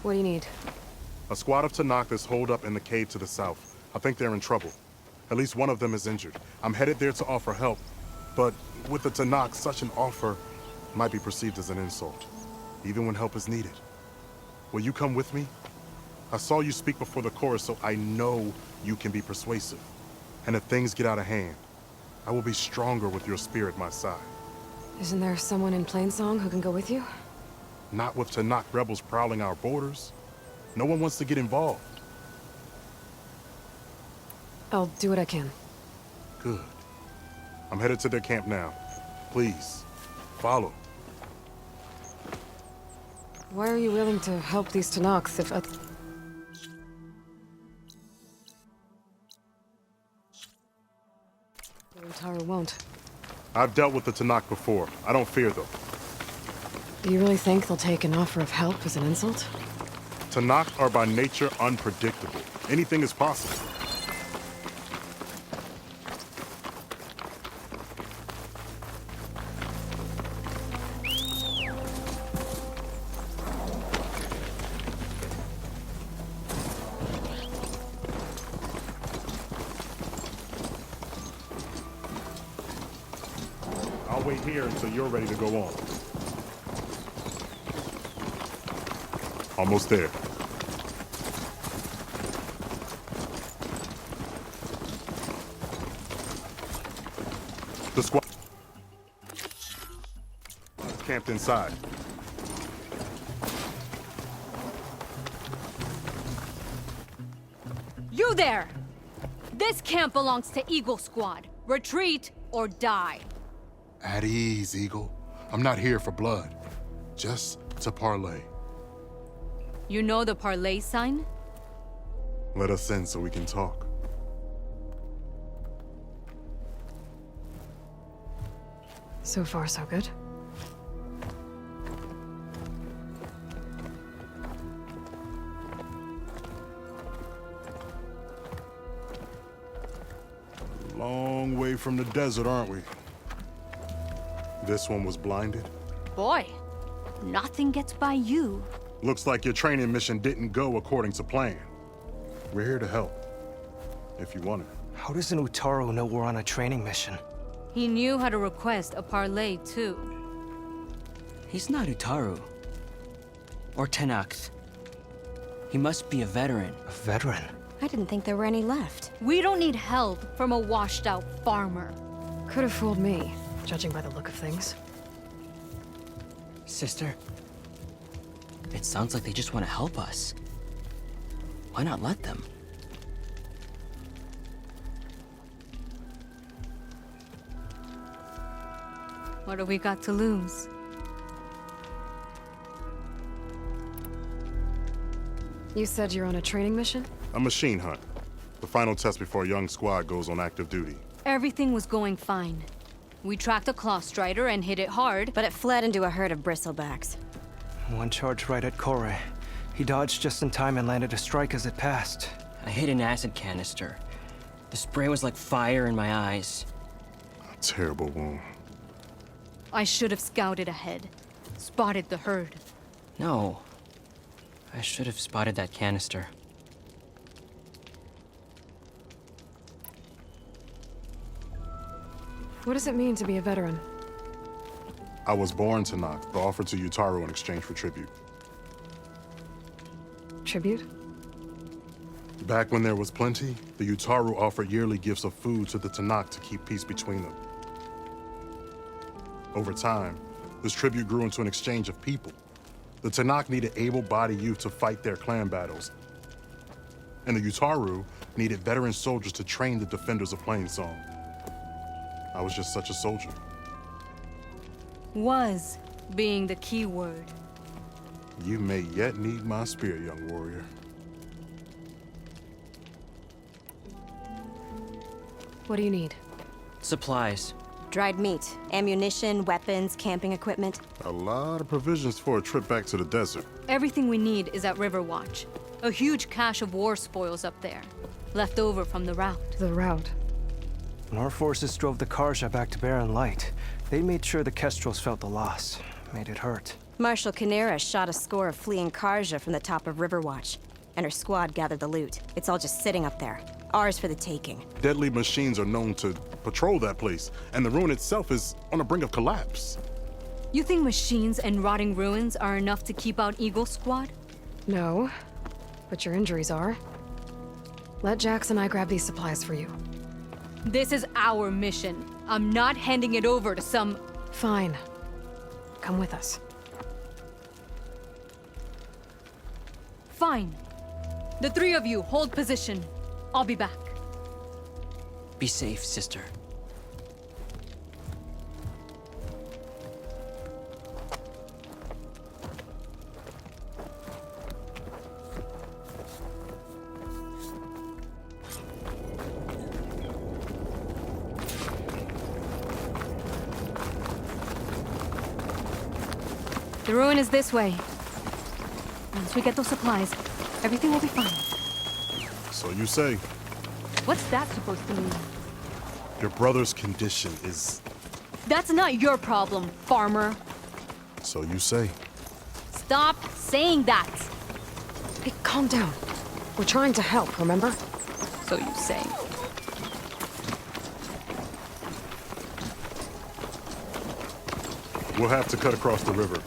What do you need? A squad of Tanakh is holed up in the cave to the south. I think they're in trouble. At least one of them is injured. I'm headed there to offer help, but with the Tanakh, such an offer might be perceived as an insult, even when help is needed. Will you come with me? I saw you speak before the chorus, so I know you can be persuasive. And if things get out of hand, I will be stronger with your spear at my side. Isn't there someone in Plainsong who can go with you? Not with Tanakh rebels prowling our borders. No one wants to get involved. I'll do what I can. Good. I'm headed to their camp now. Please, follow. Why are you willing to help these Tanakhs if Utaru won't? I've dealt with the Tanakh before. I don't fear them. Do you really think they'll take an offer of help as an insult? Tanakh are by nature unpredictable. Anything is possible. I'll wait here until you're ready to go on. Almost there. The squad camped inside. You there! This camp belongs to Eagle Squad. Retreat or die. At ease, Eagle. I'm not here for blood. Just to parlay. You know the parlay sign? Let us in so we can talk. So far, so good. Long way from the desert, aren't we? This one was blinded. Boy, nothing gets by you. Looks like your training mission didn't go according to plan. We're here to help, if you want it. How does an Utaru know we're on a training mission? He knew how to request a parlay, too. He's not Utaru. Or Tenakth. He must be a veteran. A veteran? I didn't think there were any left. We don't need help from a washed-out farmer. Could have fooled me, judging by the look of things. Sister, it sounds like they just want to help us. Why not let them? What have we got to lose? You said you're on a training mission? A machine hunt. The final test before a young squad goes on active duty. Everything was going fine. We tracked a claw strider and hit it hard, But it fled into a herd of bristlebacks. One charge right at Kore. He dodged just in time and landed a strike as it passed. I hit an acid canister. The spray was like fire in my eyes. A terrible wound. I should have scouted ahead, spotted the herd. No. I should have spotted that canister. What does it mean to be a veteran? I was born Tanakh, but offered to Utaru in exchange for tribute. Tribute? Back when there was plenty, the Utaru offered yearly gifts of food to the Tanakh to keep peace between them. Over time, this tribute grew into an exchange of people. The Tanakh needed able-bodied youth to fight their clan battles, and the Utaru needed veteran soldiers to train the defenders of Plainsong. I was just such a soldier. Was being the key word. You may yet need my spear, young warrior. What do you need? Supplies. Dried meat, ammunition, weapons, camping equipment. A lot of provisions for a trip back to the desert. Everything we need is at Riverwatch. A huge cache of war spoils up there, left over from the rout. The route. When our forces drove the Karja back to Barren Light, they made sure the Kestrels felt the loss. Made it hurt. Marshal Canera shot a score of fleeing Karja from the top of Riverwatch, and her squad gathered the loot. It's all just sitting up there. Ours for the taking. Deadly machines are known to patrol that place, and the ruin itself is on the brink of collapse. You think machines and rotting ruins are enough to keep out Eagle Squad? No, but your injuries are. Let Jax and I grab these supplies for you. This is our mission. I'm not handing it over to some... Fine. Come with us. Fine. The three of you hold position. I'll be back. Be safe, sister. The ruin is this way. Once we get those supplies, everything will be fine. So you say. What's that supposed to mean? Your brother's condition is... That's not your problem, farmer. So you say. Stop saying that. Hey, calm down. We're trying to help, remember? So you say. We'll have to cut across the river.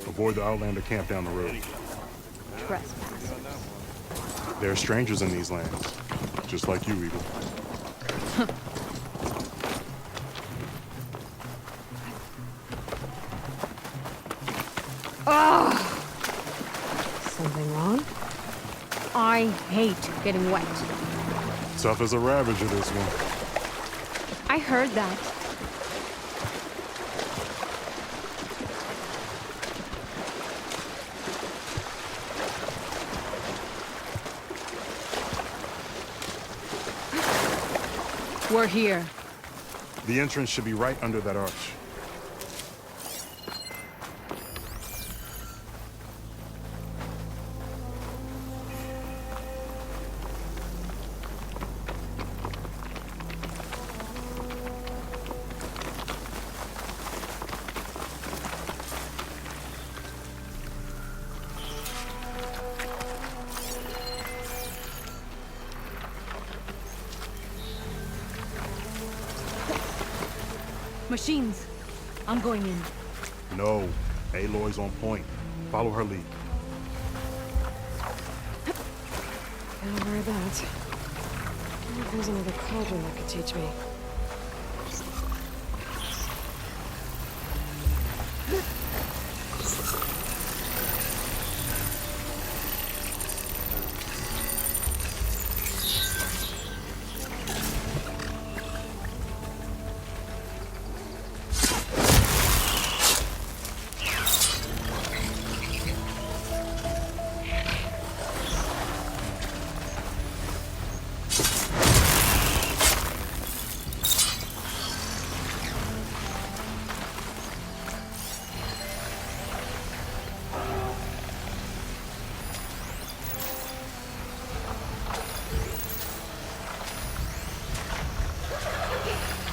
Avoid the Outlander camp down the road. Trespass. There are strangers in these lands. Just like you, Eagle. Something wrong? I hate getting wet. Tough as a ravager, this one. I heard that. We're here. The entrance should be right under that arch. Machines. I'm going in. No. Aloy's on point. Follow her lead. Can't worry that. I wonder if there's another cauldron that could teach me.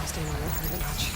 Staying on won't hurt it much.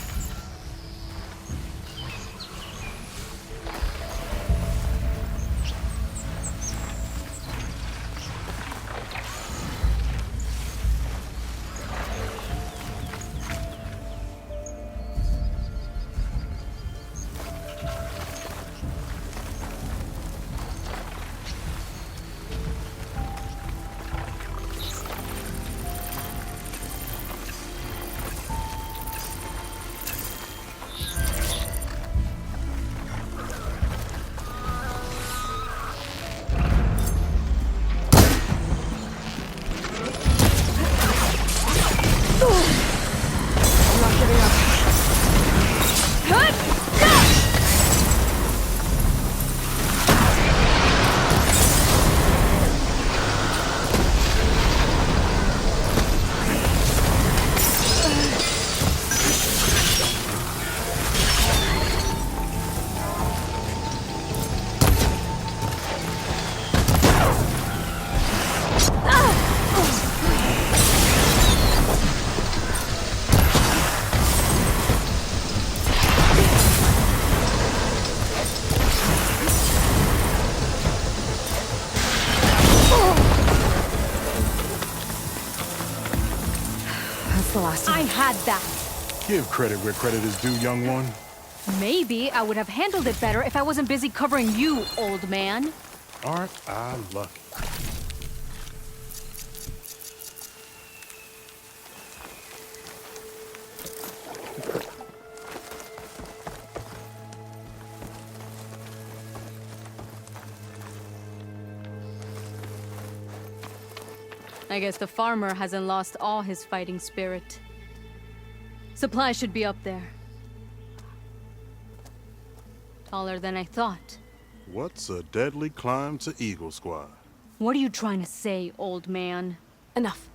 blasted. I had that. Give credit where credit is due, young one. Maybe I would have handled it better if I wasn't busy covering you, old man. Aren't I lucky? I guess the farmer hasn't lost all his fighting spirit. Supplies should be up there. Taller than I thought. What's a deadly climb to Eagle Squad? What are you trying to say, old man? Enough.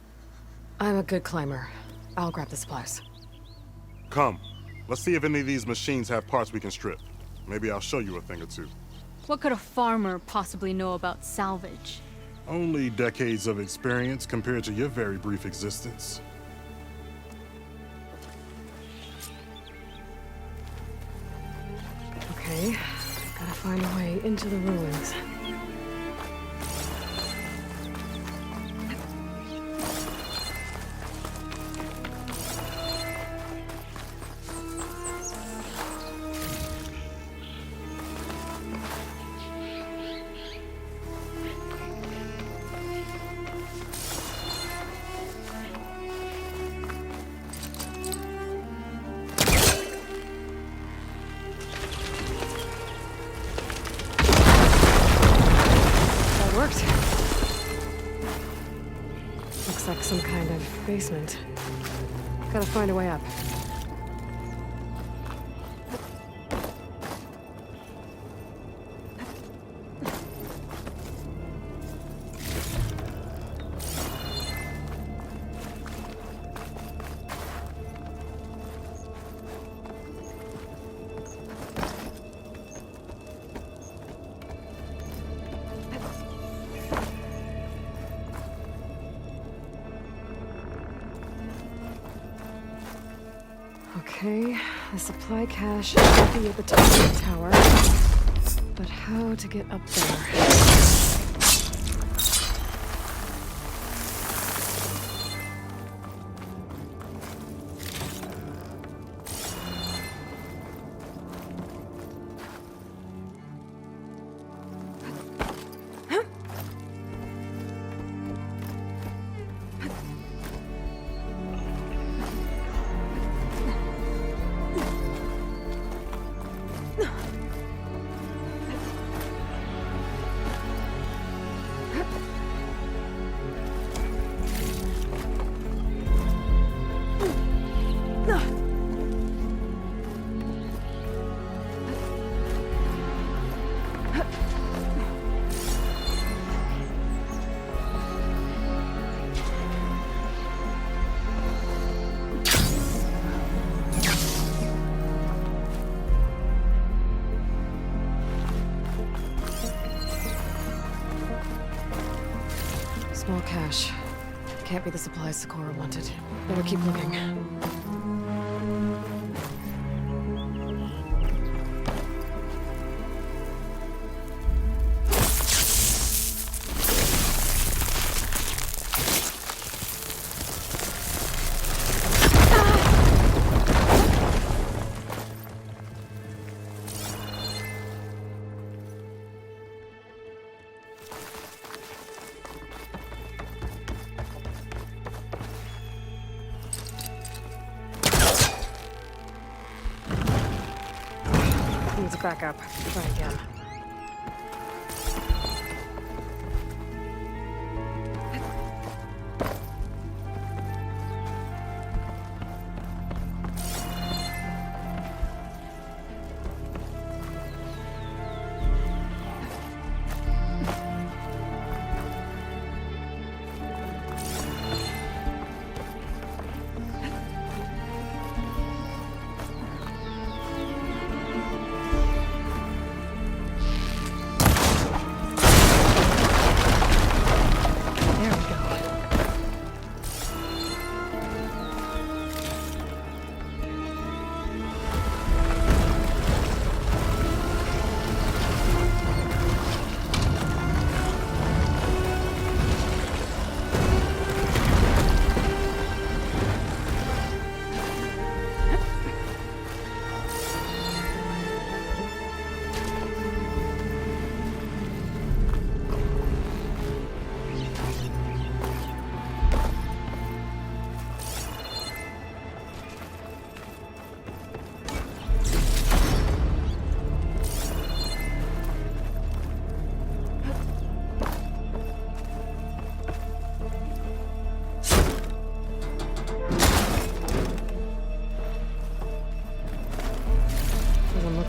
I'm a good climber. I'll grab the supplies. Come, let's see if any of these machines have parts we can strip. Maybe I'll show you a thing or two. What could a farmer possibly know about salvage? Only decades of experience compared to your very brief existence. Okay, gotta find a way into the ruins. Worked. Looks like some kind of basement. Gotta find a way up. Okay, the supply cache should be at the top of the tower. But how to get up there? Small cache. Can't be the supplies Socorro wanted. Better keep looking. Needs a backup. Try again.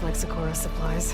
like Sakura supplies.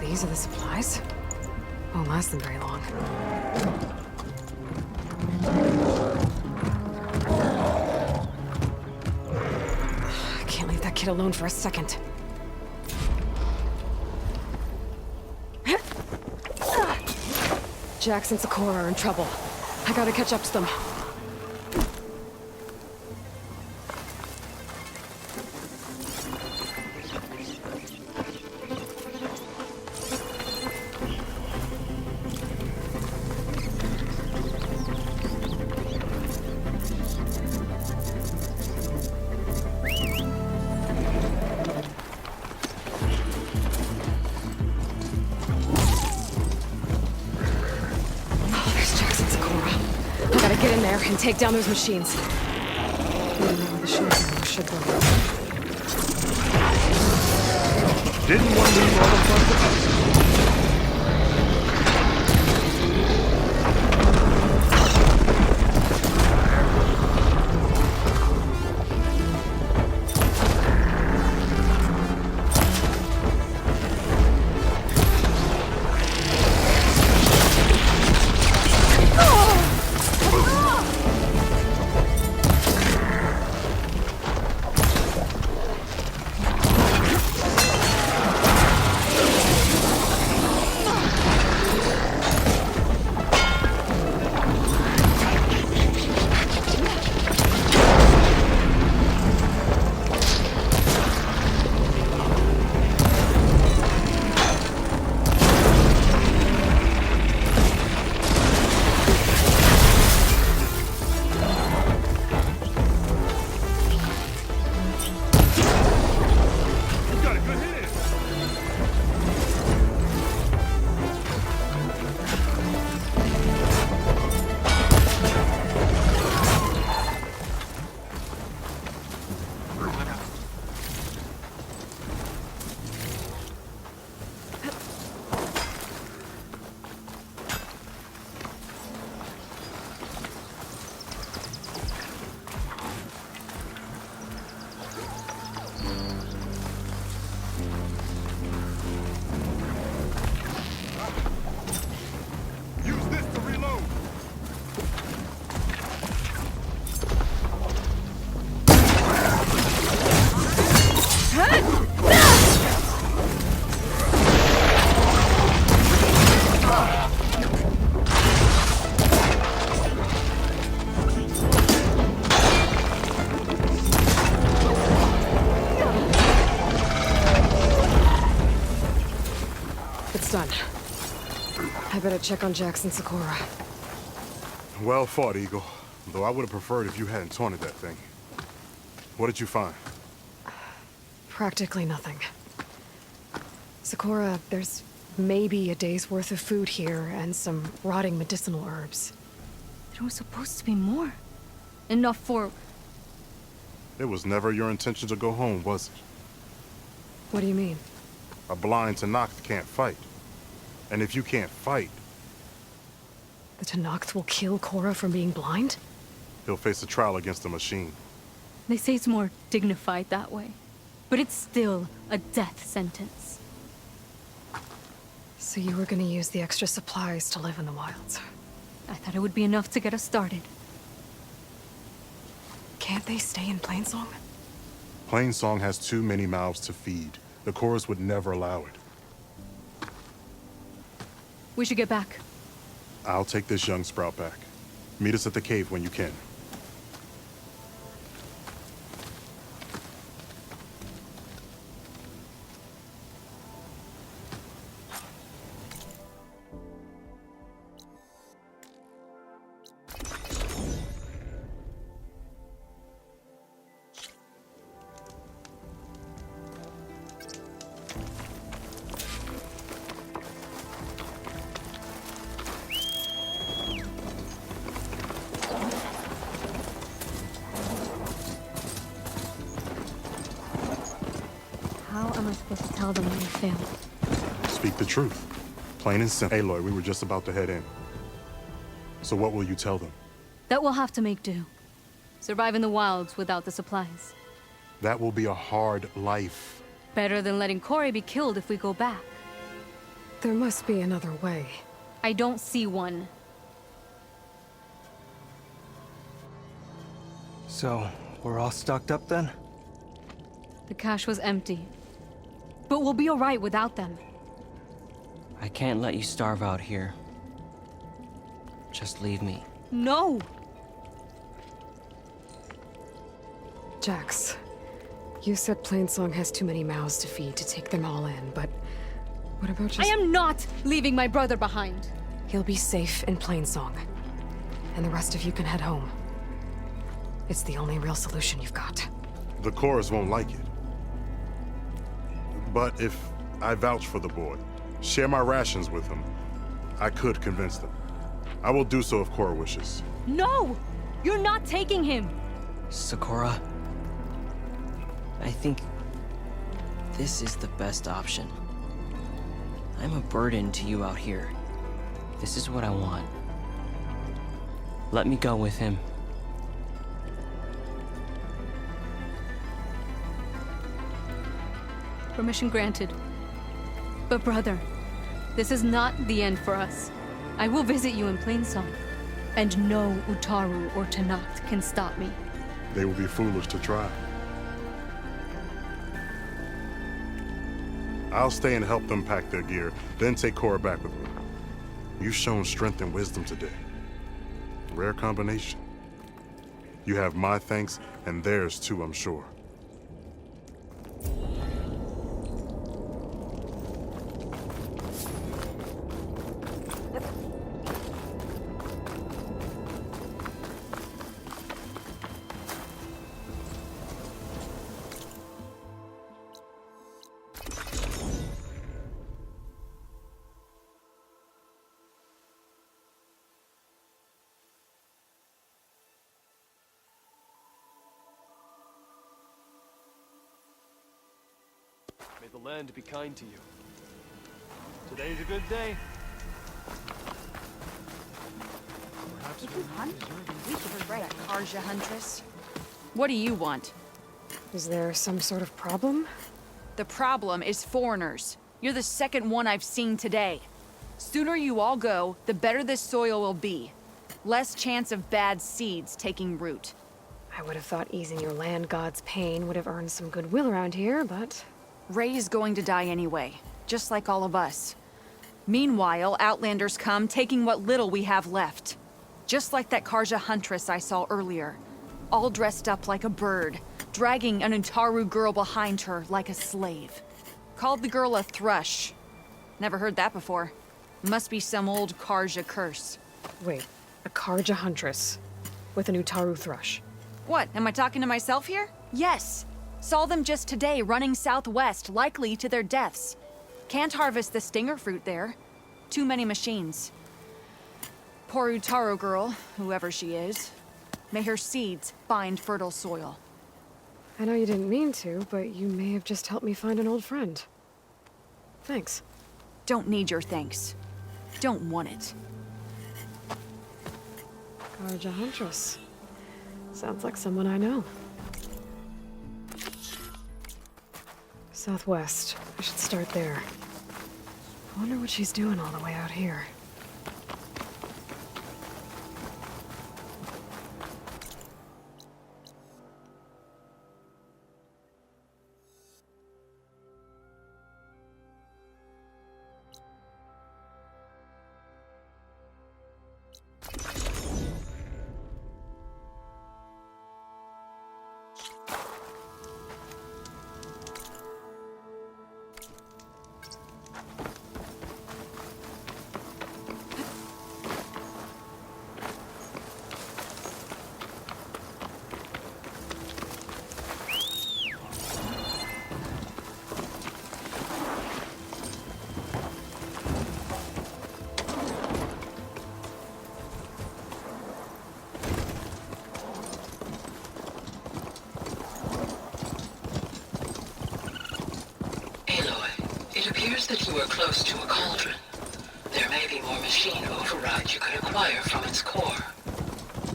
These are the supplies? Won't last them very long. I can't leave that kid alone for a second. Jax and Sakura are in trouble. I gotta catch up to them. Get in there and take down those machines. I don't know where the shield armor should go. Didn't one leave all the fun to us? It's done. I better check on Jax and Sakura. Well fought, Eagle. Though I would have preferred if you hadn't taunted that thing. What did you find? Practically nothing. Sakura, there's maybe a day's worth of food here and some rotting medicinal herbs. There was supposed to be more. Enough for... It was never your intention to go home, was it? What do you mean? A blind Tenakth can't fight. And if you can't fight, The Tenakth will kill Korra from being blind? he'll face a trial against the machine. They say it's more dignified that way. But it's still a death sentence. So you were gonna use the extra supplies to live in the wilds. I thought it would be enough to get us started. Can't they stay in Plainsong? Plainsong has too many mouths to feed. The chorus would never allow it. We should get back. I'll take this young sprout back. Meet us at the cave when you can. How am I supposed to tell them when we failed? Speak the truth. Plain and simple. Aloy, we were just about to head in. So what will you tell them? That we'll have to make do. Survive in the wilds without the supplies. That will be a hard life. Better than letting Corey be killed if we go back. There must be another way. I don't see one. So, we're all stocked up then? The cache was empty. But we'll be alright without them. I can't let you starve out here. Just leave me. No! Jax, you said Plainsong has too many mouths to feed to take them all in, but what about just— I am not leaving my brother behind. He'll be safe in Plainsong, and the rest of you can head home. It's the only real solution you've got. The chorus won't like it. But if I vouch for the boy, share my rations with him, I could convince them. I will do so if Cora wishes. No! You're not taking him! Sakura, I think this is the best option. I'm a burden to you out here. This is what I want. Let me go with him. Permission granted. But brother, this is not the end for us. I will visit you in Plainsong. And no Utaru or Tenakth can stop me. They will be foolish to try. I'll stay and help them pack their gear, then take Cora back with me. You've shown strength and wisdom today. Rare combination. You have my thanks, and theirs too, I'm sure. May the land be kind to you. Today's a good day. Perhaps If you hunt, we should try a Karja huntress. What do you want? Is there some sort of problem? The problem is foreigners. You're the second one I've seen today. Sooner you all go, the better this soil will be. Less chance of bad seeds taking root. I would have thought easing your land god's pain would have earned some goodwill around here, but Ray is going to die anyway, just like all of us. Meanwhile, Outlanders come, taking what little we have left. Just like that Karja huntress I saw earlier. All dressed up like a bird, dragging an Utaru girl behind her like a slave. Called the girl a thrush. Never heard that before. Must be some old Karja curse. wait, a Karja huntress with an Utaru thrush. What, am I talking to myself here? Yes. Saw them just today running southwest, likely to their deaths. Can't harvest the stinger fruit there. Too many machines. Poor Utaru girl, whoever she is. May her seeds find fertile soil. I know you didn't mean to, but you may have just helped me find an old friend. Thanks. Don't need your thanks. Don't want it. Karja huntress. Sounds like someone I know. Southwest. I should start there. Wonder what she's doing all the way out here. It appears that you are close to a cauldron. There may be more machine override you could acquire from its core.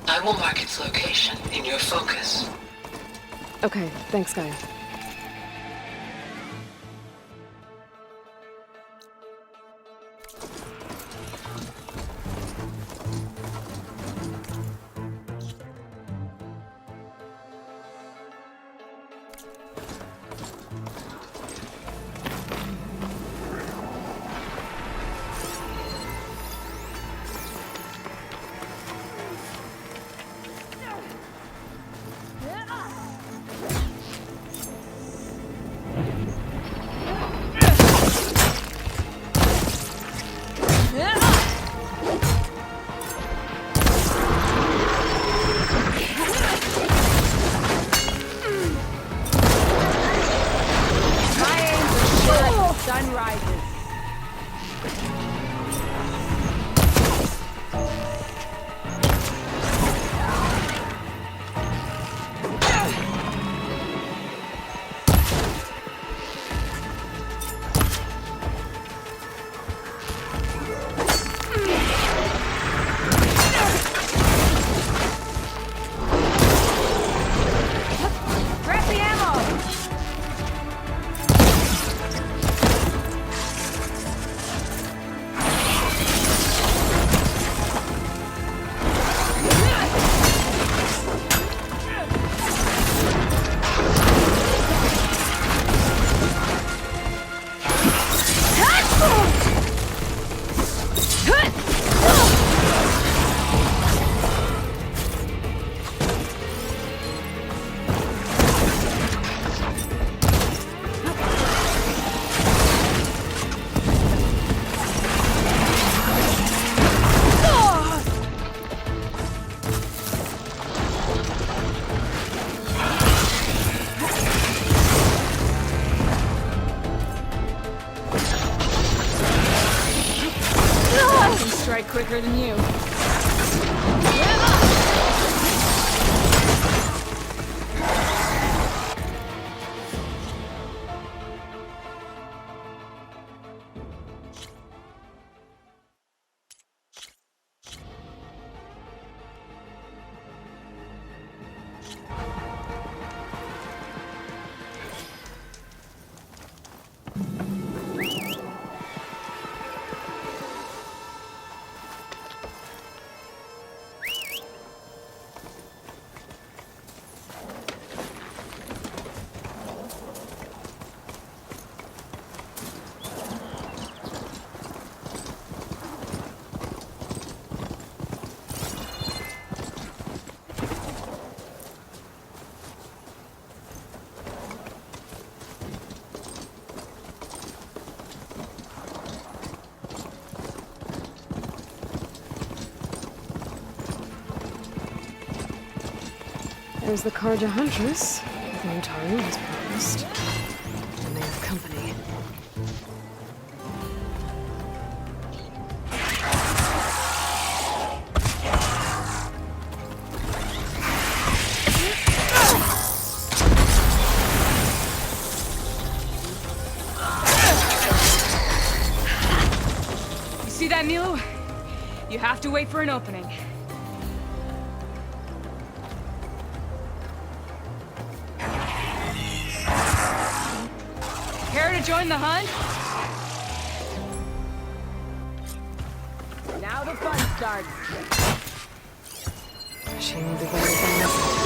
I will mark its location in your focus. Okay, thanks, Gaia. Quicker than you. There's the Karja Huntress, the Utaru has promised. And they have company. You see that, Milu? You have to wait for an opening. Care to join the hunt? Now the fun starts. Machine will be better than this.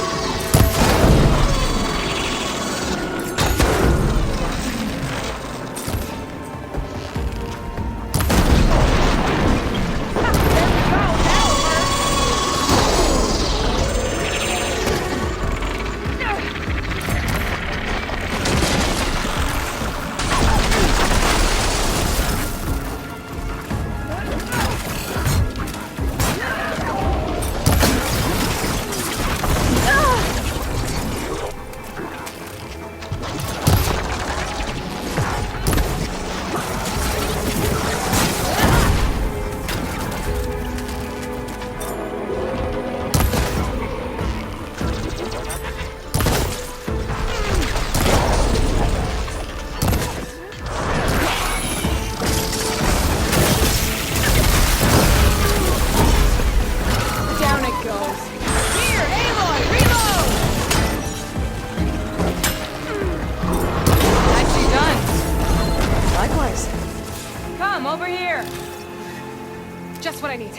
Just what I need.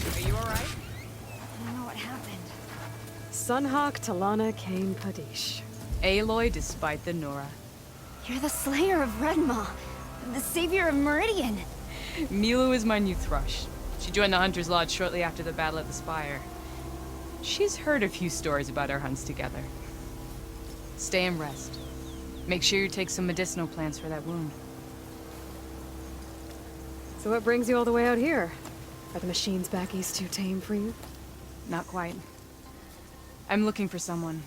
Are you all right? I don't know what happened. Sunhawk Talana Kane Padish. Aloy despite the Nora. You're the Slayer of Redmaw, the savior of Meridian. Milu is my new thrush. She joined the Hunter's Lodge shortly after the battle at the Spire. She's heard a few stories about our hunts together. Stay and rest. Make sure you take some medicinal plants for that wound. So what brings you all the way out here? Are the machines back east too tame for you? Not quite. I'm looking for someone.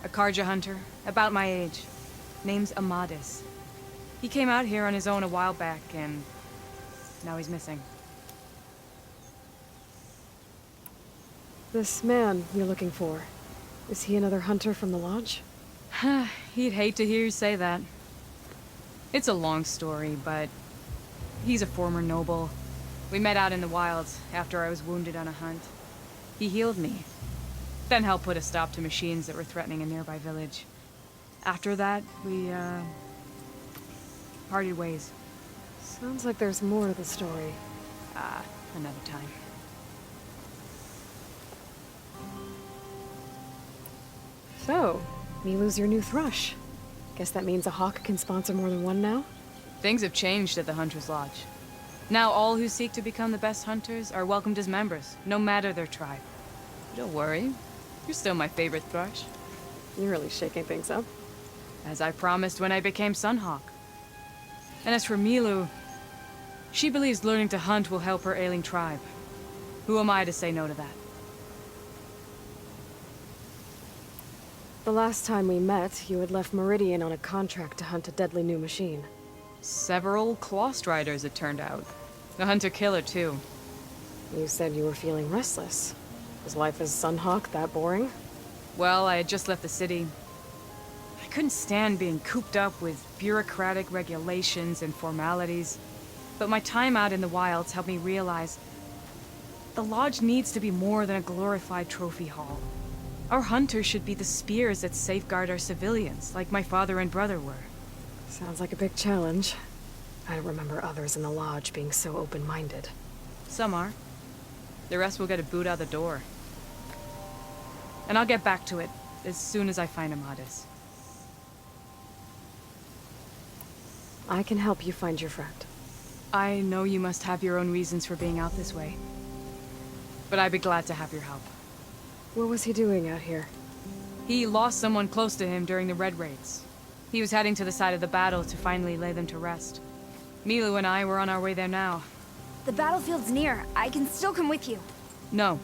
A Karja hunter, about my age. Name's Amadis. He came out here on his own a while back, and now he's missing. This man you're looking for, is he another hunter from the Lodge? He'd hate to hear you say that. It's a long story, but he's a former noble. We met out in the wilds after I was wounded on a hunt. He healed me, then helped put a stop to machines that were threatening a nearby village. After that, we, parted ways. Sounds like there's more to the story. Another time. So, Milu's your new thrush. Guess that means a hawk can sponsor more than one now? Things have changed at the Hunter's Lodge. Now all who seek to become the best hunters are welcomed as members, no matter their tribe. Don't worry, you're still my favorite thrush. You're really shaking things up. As I promised when I became Sunhawk. And as for Milu, she believes learning to hunt will help her ailing tribe. Who am I to say no to that? The last time we met, you had left Meridian on a contract to hunt a deadly new machine. Several Clost Riders, it turned out. The Hunter-Killer, too. You said you were feeling restless. Was life as Sunhawk that boring? Well, I had just left the city. I couldn't stand being cooped up with bureaucratic regulations and formalities. But my time out in the wilds helped me realize the Lodge needs to be more than a glorified trophy hall. Our hunters should be the spears that safeguard our civilians, like my father and brother were. Sounds like a big challenge. I don't remember others in the Lodge being so open-minded. Some are. The rest will get a boot out the door. And I'll get back to it as soon as I find Amadis. I can help you find your friend. I know you must have your own reasons for being out this way. But I'd be glad to have your help. What was he doing out here? He lost someone close to him during the Red Raids. He was heading to the side of the battle to finally lay them to rest. Milu and I were on our way there now. The battlefield's near. I can still come with you. No.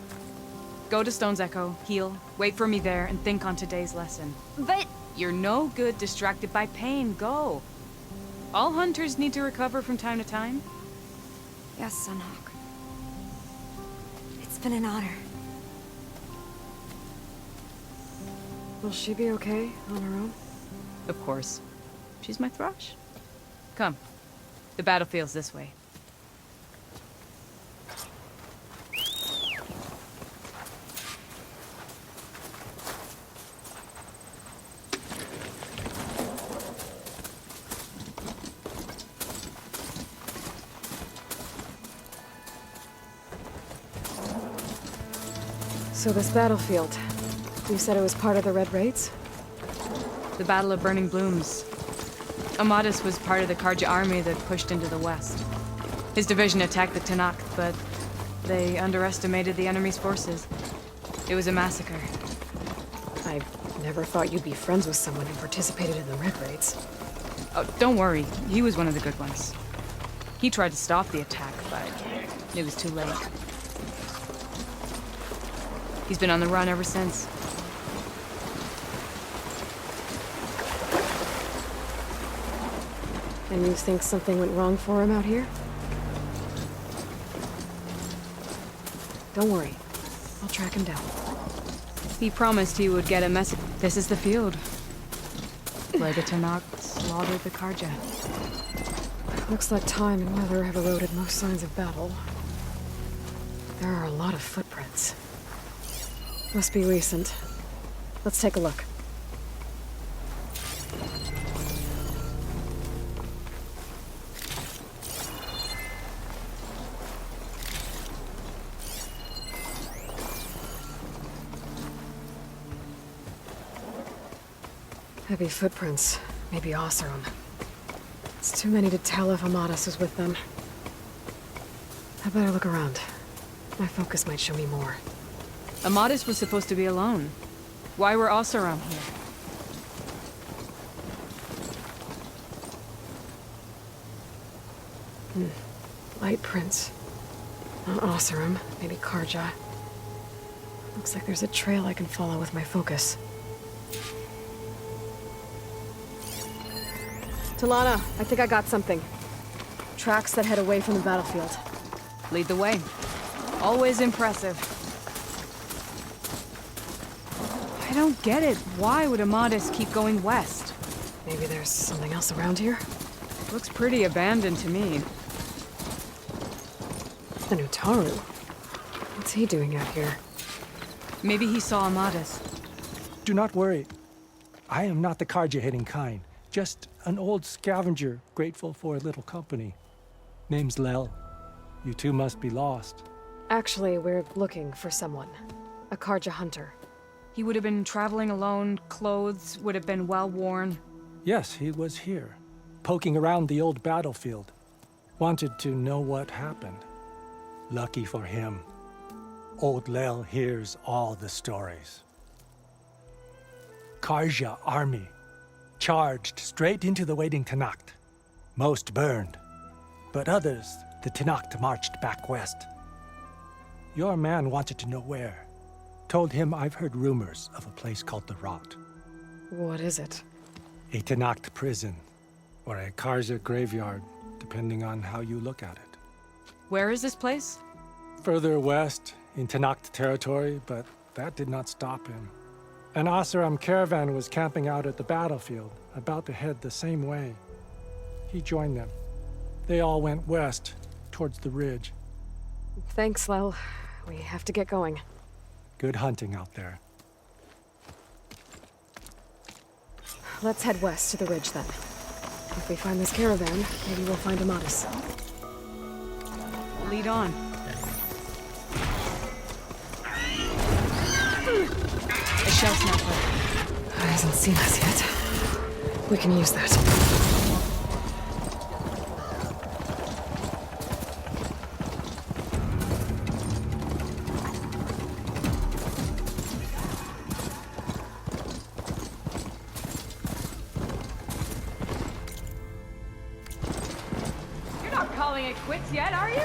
Go to Stone's Echo, heal, wait for me there, and think on today's lesson. But... You're no good distracted by pain. Go. All hunters need to recover from time to time. Yes, Sunhawk. It's been an honor. Will she be okay on her own? Of course. She's my thrush. Come. The battlefield's this way. So this battlefield, you said it was part of the Red Raids? The Battle of Burning Blooms. Amadis was part of the Karja army that pushed into the west. His division attacked the Tenakth, but they underestimated the enemy's forces. It was a massacre. I never thought you'd be friends with someone who participated in the Red Raids. Oh, don't worry. He was one of the good ones. He tried to stop the attack, but it was too late. He's been on the run ever since. And you think something went wrong for him out here? Don't worry. I'll track him down. He promised he would get a message. This is the field. Where the Tenakth slaughtered the Karja. Looks like time and weather have eroded most signs of battle. There are a lot of footprints. Must be recent. Let's take a look. Heavy footprints. Maybe Oseram. It's too many to tell if Amadis is with them. I better look around. My focus might show me more. Amadis was supposed to be alone. Why were Oseram here? Light prints. Not Oseram, maybe Karja. Looks like there's a trail I can follow with my focus. Talana, I think I got something. Tracks that head away from the battlefield. Lead the way. Always impressive. I don't get it. Why would Amadis keep going west? Maybe there's something else around here? Looks pretty abandoned to me. An Utaru? What's he doing out here? Maybe he saw Amadis. Do not worry. I am not the Karja-hating kind. Just an old scavenger grateful for a little company. Name's Lel. You two must be lost. Actually, we're looking for someone. A Karja hunter. He would have been traveling alone, clothes would have been well worn. Yes, he was here, poking around the old battlefield. Wanted to know what happened. Lucky for him, old Lel hears all the stories. Karja army charged straight into the waiting Tenakth. Most burned, but others, the Tenakth marched back west. Your man wanted to know where. Told him I've heard rumors of a place called the Rot. What is it? A Tenakth prison, or a Karja graveyard, depending on how you look at it. Where is this place? Further west, in Tenakth territory, but that did not stop him. An Oseram caravan was camping out at the battlefield, about to head the same way. He joined them. They all went west, towards the ridge. Thanks, Lel. We have to get going. Good hunting out there. Let's head west to the ridge, then. If we find this caravan, maybe we'll find Amadis. Lead on. A shell snapper. He hasn't seen us yet. We can use that. You're not calling it quits yet, are you?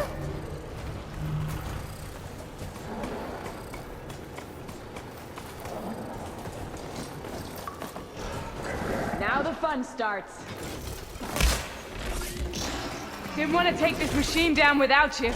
Now the fun starts. Didn't want to take this machine down without you.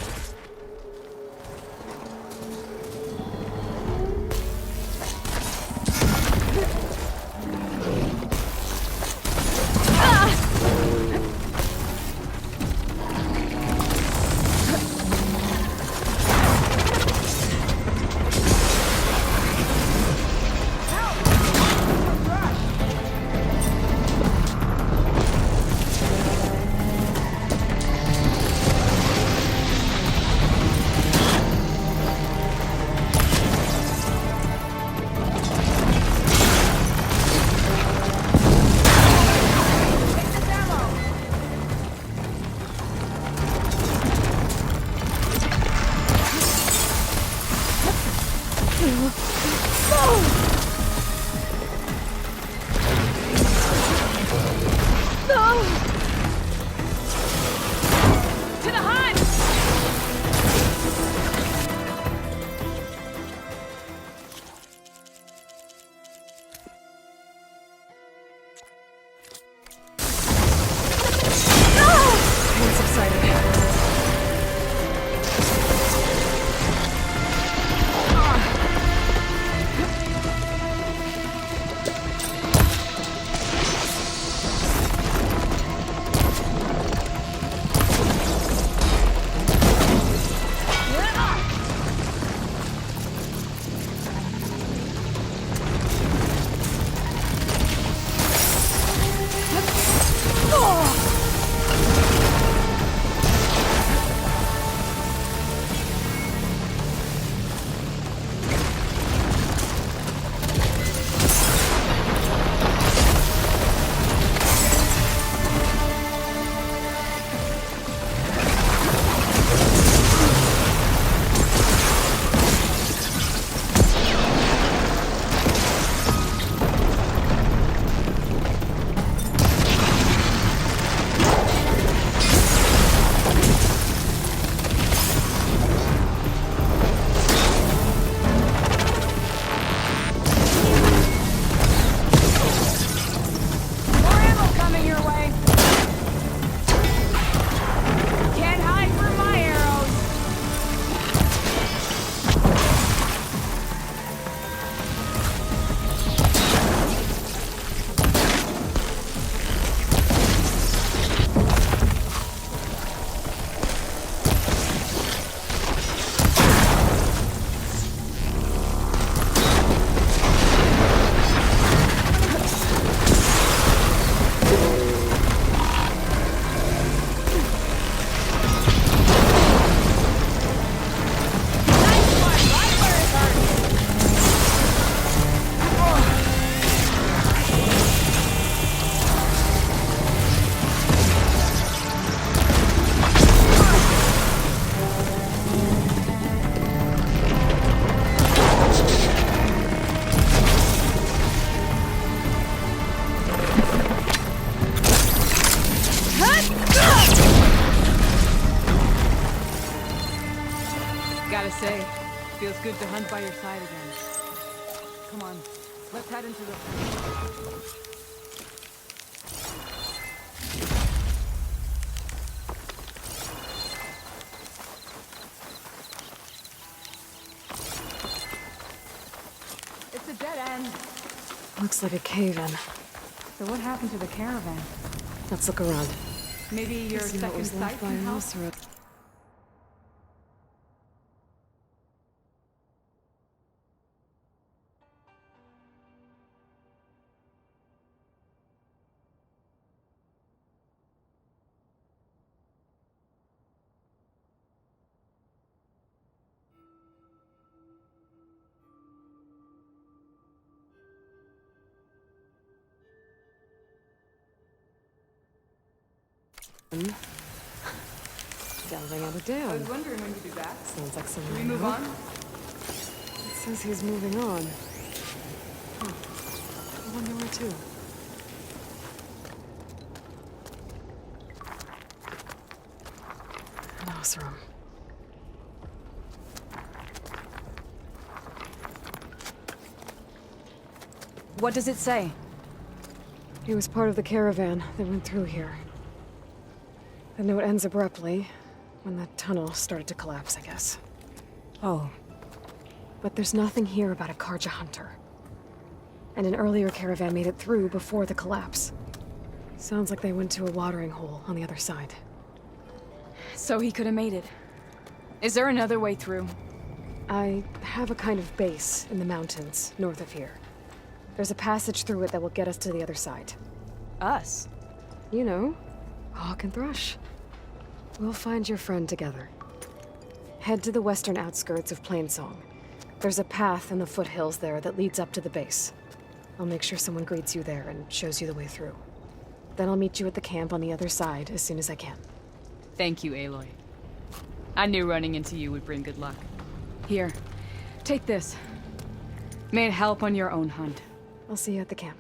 Gotta say, feels good to hunt by your side again. Come on, let's head into the... It's a dead end. Looks like a cave-in. So what happened to the caravan? Let's look around. Maybe your See what second was left sight by can an help? Oseram. Delving out of I dam. was wondering when you'd be back. Sounds like someone Can I we move know. on? It says he's moving on. Huh. I wonder where to. An Oseram. What does it say? He was part of the caravan that went through here. The note ends abruptly, when the tunnel started to collapse, I guess. Oh, But there's nothing here about a Karja hunter. And an earlier caravan made it through before the collapse. Sounds like they went to a watering hole on the other side. So he could have made it. Is there another way through? I have a kind of base in the mountains north of here. There's a passage through it that will get us to the other side. Us? You know, Hawk and Thrush. We'll find your friend together. Head to the western outskirts of Plainsong. There's a path in the foothills there that leads up to the base. I'll make sure someone greets you there and shows you the way through. Then I'll meet you at the camp on the other side as soon as I can. Thank you, Aloy. I knew running into you would bring good luck. Here, take this. May it help on your own hunt. I'll see you at the camp.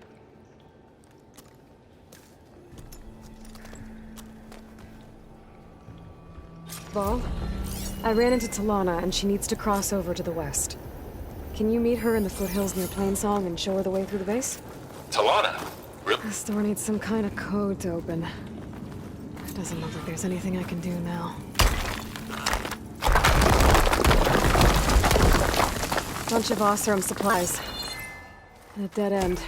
Vol, I ran into Talana and she needs to cross over to the west. Can you meet her in the foothills near Plainsong and show her the way through the base? Talana? Really? This door needs some kind of code to open. It doesn't look like there's anything I can do now. Bunch of Oseram supplies. And a dead end.